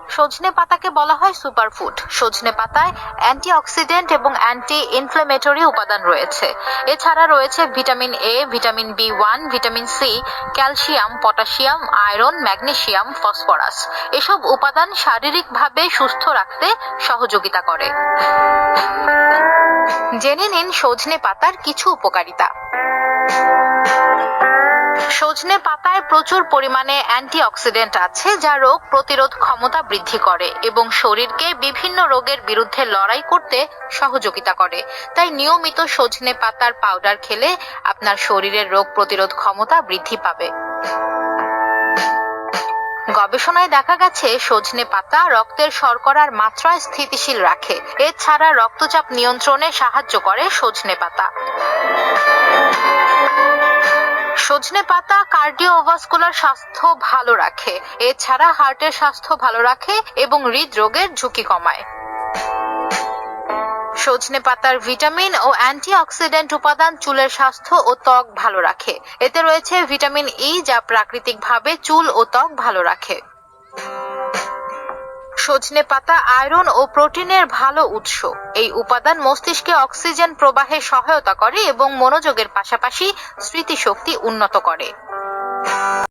সজনে পাতাকে বলা হয় সুপারফুড। সজনে পাতায় অ্যান্টিঅক্সিডেন্ট এবং অ্যান্টি ইনফ্লেমেটরি উপাদান রয়েছে। এছাড়া রয়েছে ভিটামিন এ, ভিটামিন বি1, vitamin C, calcium, potassium, iron, magnesium, phosphorus. এসব উপাদান শারীরিকভাবে সুস্থ রাখতে সহযোগিতা করে। জেনে নিন সজনে পাতার কিছু উপকারিতা। সজনে পাতায় প্রচুর পরিমাণে অ্যান্টিঅক্সিডেন্ট আছে, যা রোগ প্রতিরোধ ক্ষমতা বৃদ্ধি করে এবং শরীরকে বিভিন্ন রোগের বিরুদ্ধে লড়াই করতে সহযোগিতা করে। তাই নিয়মিত সজনে পাতার পাউডার খেলে আপনার শরীরের রোগ প্রতিরোধ ক্ষমতা বৃদ্ধি পাবে। গবেষণায় দেখা গেছে সজনে পাতা রক্তের শর্করার মাত্রা স্থিতিশীল রাখে। এছাড়া রক্তচাপ নিয়ন্ত্রণে সাহায্য করে সজনে পাতা। সজনে পাতা কার্ডিওভাস্কুলার স্বাস্থ্য ভালো রাখে। এছাড়া হার্টের স্বাস্থ্য ভালো রাখে এবং হৃদরোগের ঝুঁকি কমায়। সজনে পাতার ভিটামিন ও অ্যান্টিঅক্সিডেন্ট উপাদান চুলের স্বাস্থ্য ও ত্বক ভালো রাখে। এতে রয়েছে ভিটামিন ই, যা প্রাকৃতিকভাবে চুল ও ত্বক ভালো রাখে। সজনে পাতা আয়রন ও প্রোটিনের ভালো উৎস। এই উপাদান মস্তিষ্কে অক্সিজেন প্রবাহে সহায়তা করে এবং মনোযোগের পাশাপাশি স্মৃতিশক্তি উন্নত করে।